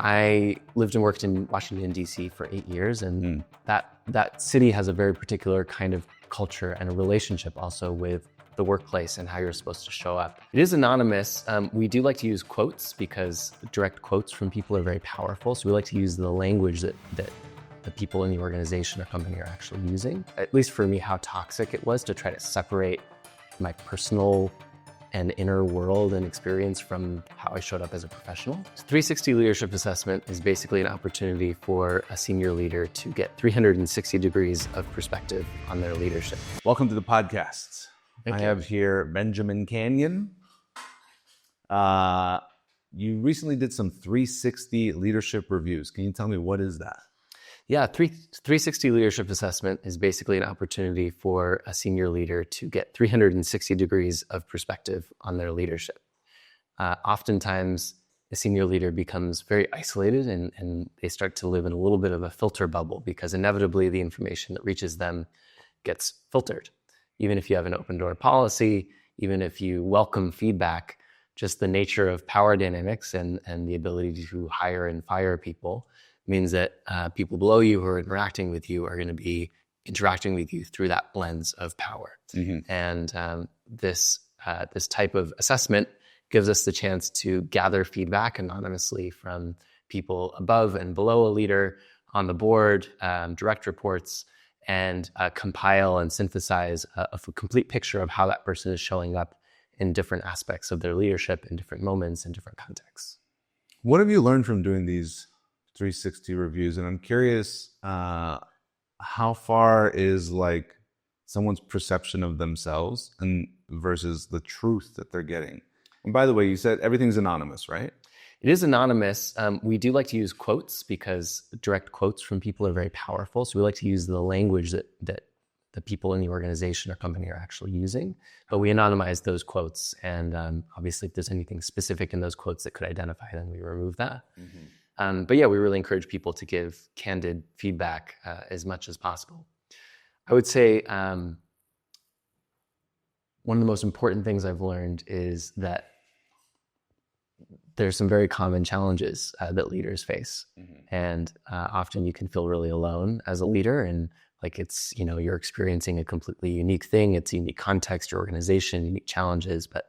I lived and worked in Washington, D.C. for 8 years, and that city has a very particular kind of culture and a relationship also with the workplace and how you're supposed to show up. It is anonymous. We do like to use quotes because direct quotes from people are very powerful. So we like to use the language that the people in the organization or company are actually using. At least for me, how toxic it was to try to separate my personal and inner world and experience from how I showed up as a professional. 360 Leadership Assessment is basically an opportunity for a senior leader to get 360 degrees of perspective on their leadership. Welcome to the podcast. Thank I you. have here Benjamin Cameo. You recently did some 360 leadership reviews. Can you tell me what is that? Yeah, 360 Leadership Assessment is basically an opportunity for a senior leader to get 360 degrees of perspective on their leadership. Oftentimes, a senior leader becomes very isolated and they start to live in a little bit of a filter bubble because inevitably the information that reaches them gets filtered. Even if you have an open door policy, even if you welcome feedback, just the nature of power dynamics and the ability to hire and fire people means that people below you who are interacting with you are going to be interacting with you through that lens of power. Mm-hmm. And this type of assessment gives us the chance to gather feedback anonymously from people above and below a leader, on the board, direct reports, and compile and synthesize a complete picture of how that person is showing up in different aspects of their leadership, in different moments, in different contexts. What have you learned from doing these 360 reviews? And I'm curious, how far is like someone's perception of themselves and versus the truth that they're getting? And by the way, you said everything's anonymous, right? It is anonymous. We do like to use quotes because direct quotes from people are very powerful. So we like to use the language that the people in the organization or company are actually using. But we anonymize those quotes. And obviously, if there's anything specific in those quotes that could identify them, we remove that. Mm-hmm. But yeah, we really encourage people to give candid feedback as much as possible. I would say one of the most important things I've learned is that there's some very common challenges that leaders face. Mm-hmm. And often you can feel really alone as a leader and like it's, you're experiencing a completely unique thing. It's a unique context, your organization, unique challenges, but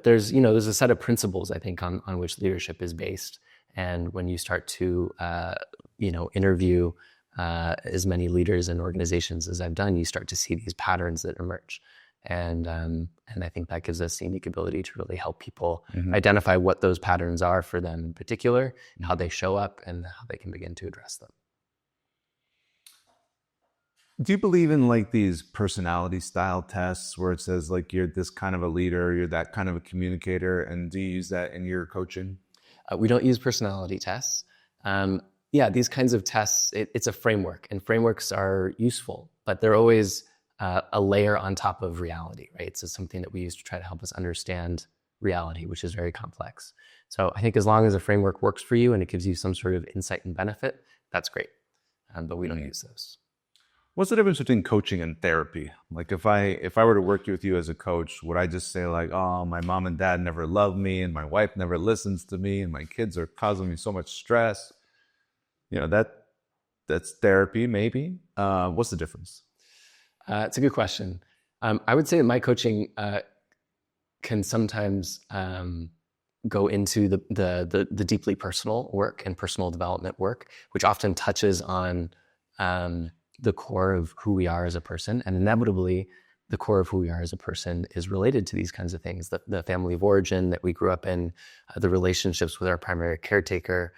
there's a set of principles, I think, on which leadership is based. And when you start to, interview as many leaders and organizations as I've done, you start to see these patterns that emerge. And I think that gives us a unique ability to really help people identify what those patterns are for them in particular, and how they show up, and how they can begin to address them. Do you believe in like these personality style tests where it says like you're this kind of a leader, you're that kind of a communicator, and do you use that in your coaching? We don't use personality tests. These kinds of tests, it's a framework, and frameworks are useful, but they're always a layer on top of reality, right? So it's something that we use to try to help us understand reality, which is very complex. So I think as long as a framework works for you and it gives you some sort of insight and benefit, that's great. But we don't use those. What's the difference between coaching and therapy? Like if I were to work with you as a coach, would I just say like, oh, my mom and dad never loved me and my wife never listens to me and my kids are causing me so much stress? That's therapy maybe. What's the difference? It's a good question. I would say that my coaching can sometimes go into the deeply personal work and personal development work, which often touches on the core of who we are as a person. And inevitably, the core of who we are as a person is related to these kinds of things, the family of origin that we grew up in, the relationships with our primary caretakers,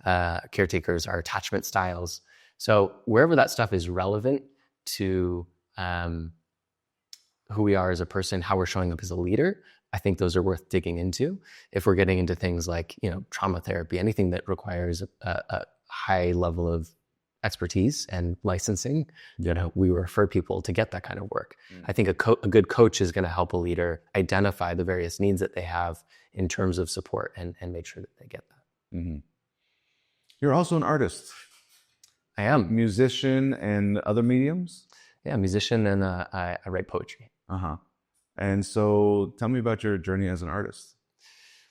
our attachment styles. So wherever that stuff is relevant to who we are as a person, how we're showing up as a leader, I think those are worth digging into. If we're getting into things like, trauma therapy, anything that requires a high level of expertise and licensing, we refer people to get that kind of work. I think a good coach is going to help a leader identify the various needs that they have in terms of support and make sure that they get that. Mm-hmm. You're also an artist. I am. Musician and other mediums? Yeah, musician, and I write poetry. And so tell me about your journey as an artist.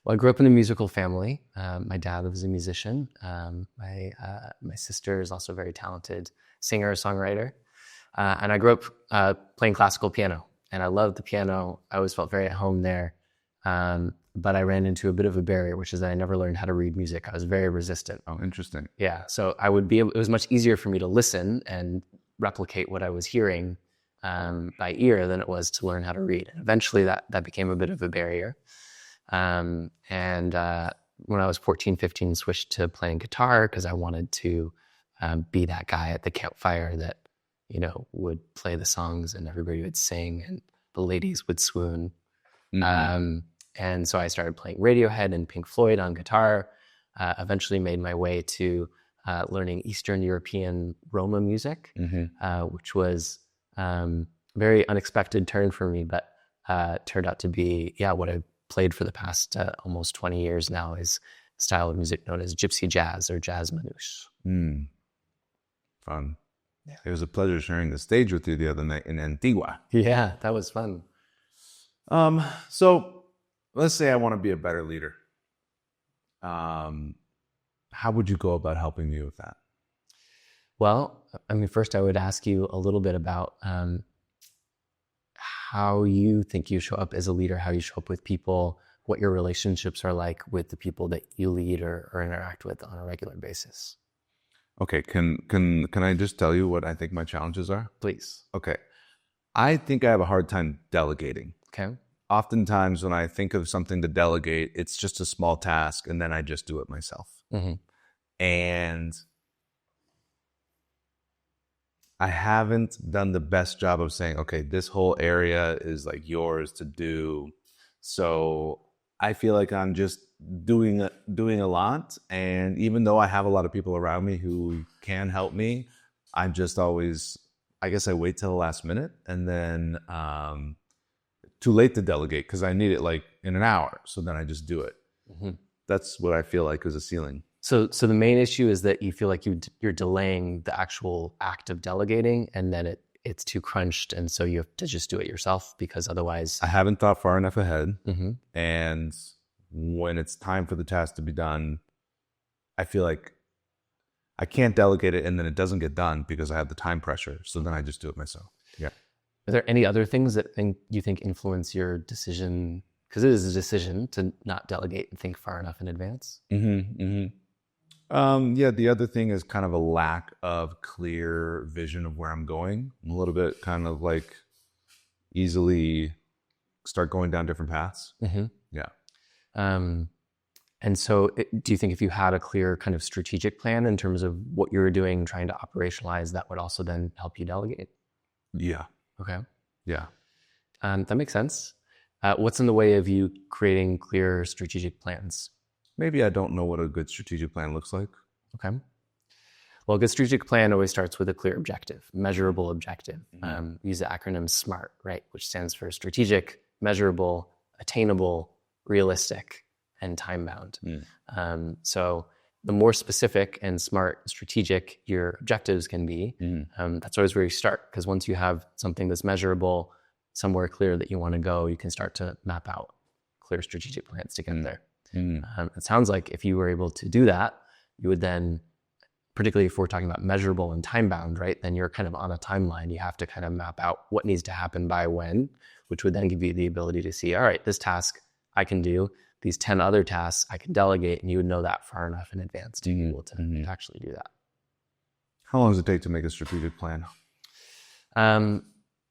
Well, I grew up in a musical family. My dad was a musician. My sister is also a very talented singer, songwriter. And I grew up playing classical piano. And I loved the piano. I always felt very at home there. But I ran into a bit of a barrier, which is that I never learned how to read music. I was very resistant. Oh, interesting. Yeah. So it was much easier for me to listen and replicate what I was hearing by ear than it was to learn how to read. And eventually that became a bit of a barrier. And when I was 14, 15, switched to playing guitar because I wanted to be that guy at the campfire that, would play the songs and everybody would sing and the ladies would swoon. Mm-hmm. And so I started playing Radiohead and Pink Floyd on guitar, eventually made my way to learning Eastern European Roma music, which was a very unexpected turn for me, but turned out to be, what I've played for the past almost 20 years now is a style of music known as gypsy jazz or jazz manouche. Fun. Yeah. It was a pleasure sharing the stage with you the other night in Antigua. Yeah, that was fun. So let's say I want to be a better leader. How would you go about helping me with that? Well, first I would ask you a little bit about how you think you show up as a leader, how you show up with people, what your relationships are like with the people that you lead or interact with on a regular basis. Okay, can I just tell you what I think my challenges are? Please. Okay. I think I have a hard time delegating. Okay. Oftentimes when I think of something to delegate, it's just a small task and then I just do it myself. Mm-hmm. And I haven't done the best job of saying, okay, this whole area is like yours to do. So I feel like I'm just doing a lot. And even though I have a lot of people around me who can help me, I'm just always, I guess I wait till the last minute and then too late to delegate because I need it like in an hour. So then I just do it. Mm-hmm. That's what I feel like is a ceiling. So the main issue is that you feel like you're delaying the actual act of delegating and then it's too crunched. And so you have to just do it yourself because otherwise... I haven't thought far enough ahead. Mm-hmm. And when it's time for the task to be done, I feel like I can't delegate it and then it doesn't get done because I have the time pressure. So then I just do it myself. Yeah. Are there any other things that you think influence your decision? Because it is a decision to not delegate and think far enough in advance. Mm-hmm, mm-hmm. The other thing is kind of a lack of clear vision of where I'm going. I'm a little bit kind of like easily start going down different paths. Mm-hmm. Yeah. And so do you think if you had a clear kind of strategic plan in terms of what you were doing, trying to operationalize, that would also then help you delegate? Yeah. Okay. Yeah. That makes sense. What's in the way of you creating clear strategic plans? Maybe I don't know what a good strategic plan looks like. Okay. Well, a good strategic plan always starts with a clear objective, measurable objective. Mm-hmm. Use the acronym SMART, right, which stands for strategic, measurable, attainable, realistic, and time-bound. So the more specific and smart strategic your objectives can be, that's always where you start. Because once you have something that's measurable, somewhere clear that you want to go, you can start to map out clear strategic plans to get there. It sounds like if you were able to do that, you would then, particularly if we're talking about measurable and time-bound, right, then you're kind of on a timeline. You have to kind of map out what needs to happen by when, which would then give you the ability to see, all right, this task I can do, these 10 other tasks I can delegate, and you would know that far enough in advance to be able to actually do that. How long does it take to make a strategic plan?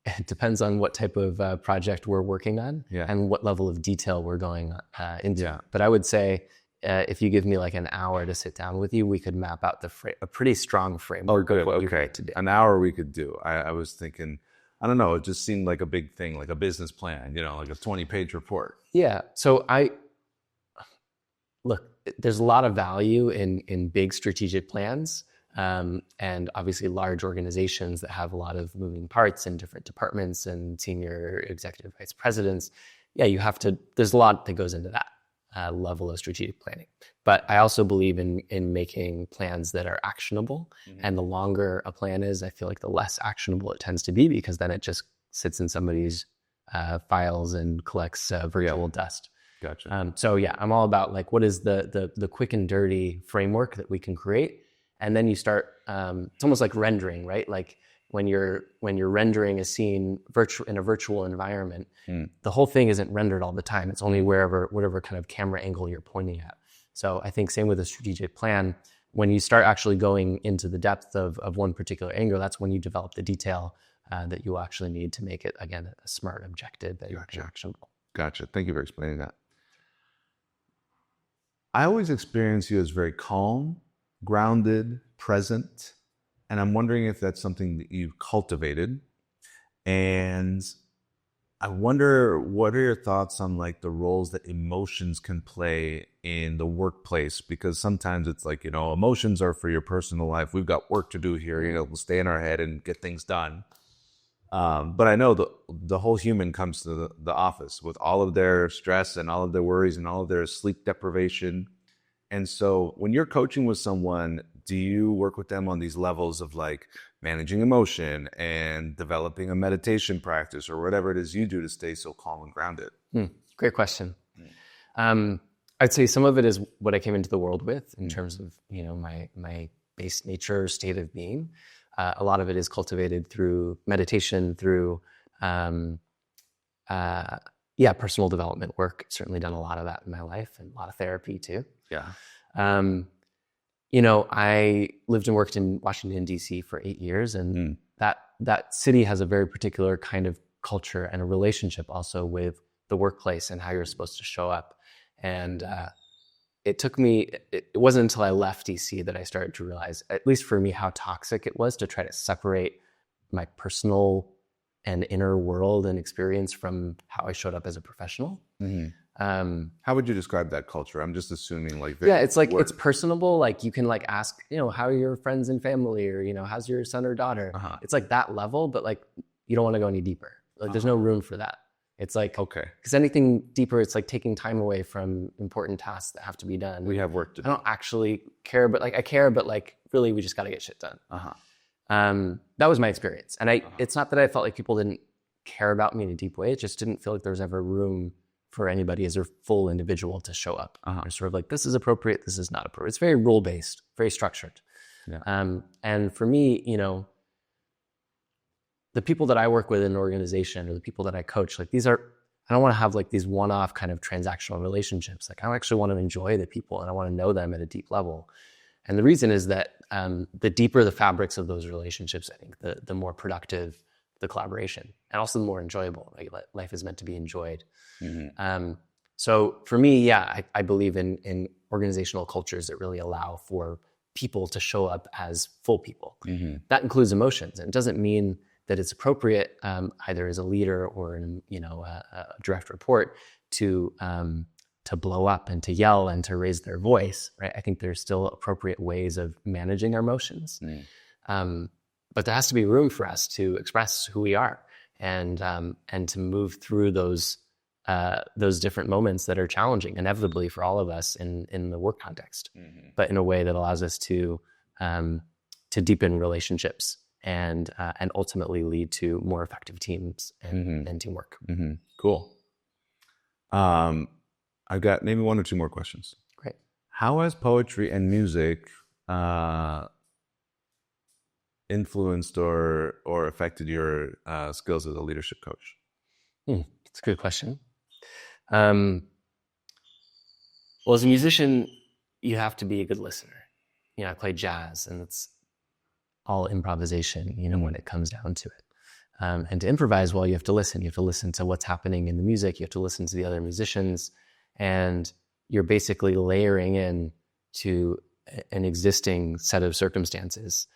It depends on what type of project we're working on and what level of detail we're going into. Yeah. But I would say if you give me like an hour to sit down with you, we could map out a pretty strong framework. Oh, good. Okay. An hour we could do. I was thinking, I don't know, it just seemed like a big thing, like a business plan, like a 20-page report. Yeah. So look, there's a lot of value in big strategic plans. And obviously large organizations that have a lot of moving parts in different departments and senior executive vice presidents. Yeah, there's a lot that goes into that level of strategic planning. But I also believe in making plans that are actionable. Mm-hmm. And the longer a plan is, I feel like the less actionable it tends to be because then it just sits in somebody's files and collects virtual dust. Gotcha. So yeah, I'm all about like, what is the quick and dirty framework that we can create? And then you start, it's almost like rendering, right? Like when you're rendering a scene in a virtual environment, the whole thing isn't rendered all the time. It's only whatever kind of camera angle you're pointing at. So I think same with a strategic plan. When you start actually going into the depth of one particular angle, that's when you develop the detail that you actually need to make it, again, a smart objective and actionable. Gotcha. Thank you for explaining that. I always experience you as very calm, grounded, present, and I'm wondering if that's something that you've cultivated. And I wonder, what are your thoughts on like the roles that emotions can play in the workplace? Because sometimes it's like, emotions are for your personal life. We've got work to do here. We'll stay in our head and get things done. But I know the whole human comes to the office with all of their stress and all of their worries and all of their sleep deprivation. And so when you're coaching with someone, do you work with them on these levels of like managing emotion and developing a meditation practice or whatever it is you do to stay so calm and grounded? Great question. I'd say some of it is what I came into the world with in terms of, my base nature, state of being. A lot of it is cultivated through meditation, through, personal development work. Certainly done a lot of that in my life, and a lot of therapy too. Yeah. I lived and worked in Washington, D.C. for 8 years, and that city has a very particular kind of culture and a relationship also with the workplace and how you're supposed to show up. And it wasn't until I left DC that I started to realize, at least for me, how toxic it was to try to separate my personal and inner world and experience from how I showed up as a professional. How would you describe that culture? I'm just assuming like... it's like, it's personable. Like you can like ask, how are your friends and family, or, how's your son or daughter? It's like that level, but like, you don't want to go any deeper. Like there's no room for that. It's like, okay, because anything deeper, it's like taking time away from important tasks that have to be done. We have work to do. I don't actually care, but like I care, but like really we just got to get shit done. That was my experience. And it's not that I felt like people didn't care about me in a deep way. It just didn't feel like there was ever room for anybody as a full individual to show up. They're sort of like, this is appropriate, this is not appropriate. It's very rule-based, very structured. Yeah. And for me, the people that I work with in an organization or the people that I coach, like I don't want to have like these one-off kind of transactional relationships. Like I actually want to enjoy the people and I want to know them at a deep level. And the reason is that the deeper the fabrics of those relationships, I think the more productive the collaboration and also the more enjoyable. Like life is meant to be enjoyed. So for me, I believe in organizational cultures that really allow for people to show up as full people. That includes emotions. And it doesn't mean that it's appropriate either as a leader or a direct report to blow up and to yell and to raise their voice, right? I think there's still appropriate ways of managing our emotions. But there has to be room for us to express who we are and to move through those different moments that are challenging, inevitably for all of us in the work context, but in a way that allows us to deepen relationships and ultimately lead to more effective teams and teamwork. Cool. I've got maybe one or two more questions. Great. How has poetry and music influenced or affected your skills as a leadership coach? That's a good question. Well, as a musician, you have to be a good listener. I play jazz, and it's all improvisation, when it comes down to it. And to improvise, well, you have to listen. You have to listen to what's happening in the music. You have to listen to the other musicians. And you're basically layering in to an existing set of circumstances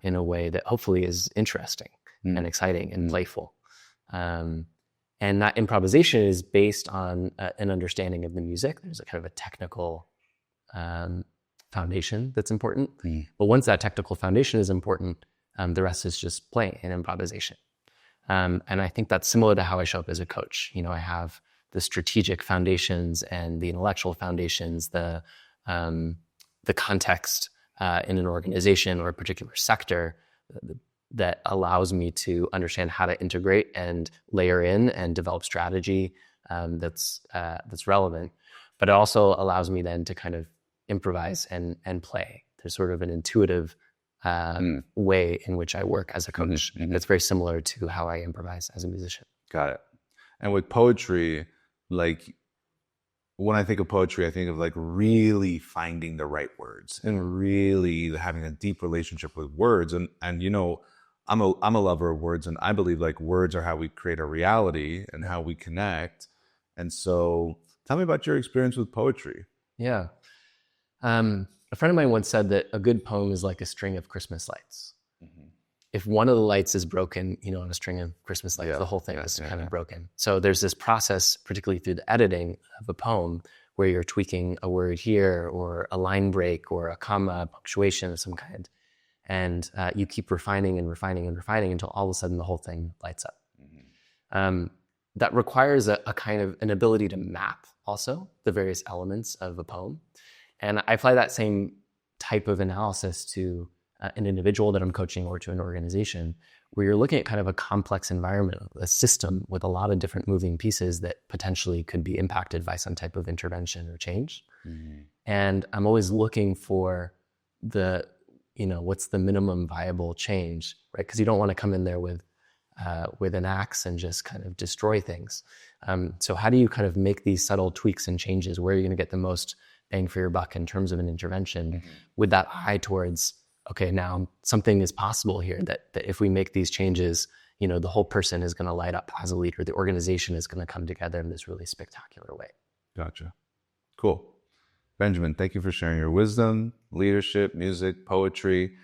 in a way that hopefully is interesting and exciting and playful. And that improvisation is based on an understanding of the music. There's a kind of a technical foundation that's important. But once that technical foundation is important, the rest is just play and improvisation. And I think that's similar to how I show up as a coach. I have the strategic foundations and the intellectual foundations, the context in an organization or a particular sector that allows me to understand how to integrate and layer in and develop strategy that's relevant. But it also allows me then to kind of improvise and play. There's sort of an intuitive way in which I work as a coach. That's very similar to how I improvise as a musician. Got it. And with poetry, like when I think of poetry, I think of like really finding the right words and really having a deep relationship with words. And you know, I'm a lover of words, and I believe like words are how we create a reality and how we connect. And so tell me about your experience with poetry. Yeah. A friend of mine once said that a good poem is like a string of Christmas lights. If one of the lights is broken, you know, on a string of Christmas lights, the whole thing is kind of broken. So there's this process, particularly through the editing of a poem, where you're tweaking a word here or a line break or a comma, punctuation of some kind. And you keep refining and refining and refining until all of a sudden the whole thing lights up. That requires a kind of an ability to map also the various elements of a poem. And I apply that same type of analysis to an individual that I'm coaching or to an organization, where you're looking at kind of a complex environment, a system with a lot of different moving pieces that potentially could be impacted by some type of intervention or change. And I'm always looking for the, you know, what's the minimum viable change, right? Because you don't want to come in there with an axe and just kind of destroy things. So how do you kind of make these subtle tweaks and changes? Where are you going to get the most bang for your buck in terms of an intervention with that eye towards, okay, now something is possible here, that if we make these changes, you know, the whole person is going to light up as a leader. The organization is going to come together in this really spectacular way. Gotcha. Cool. Benjamin, thank you for sharing your wisdom, leadership, music, poetry.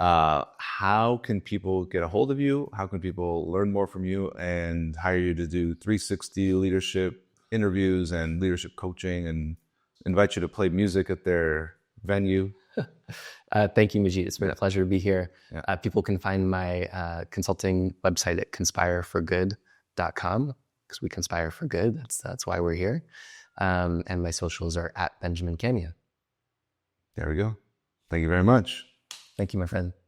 How can people get a hold of you? How can people learn more from you and hire you to do 360 leadership interviews and leadership coaching and invite you to play music at their venue? Thank you, Majeed. It's been a pleasure to be here. People can find my consulting website at conspireforgood.com, because we conspire for good. That's why we're here. And my socials are at Benjamin Cameo. There we go. Thank you very much. Thank you, my friend.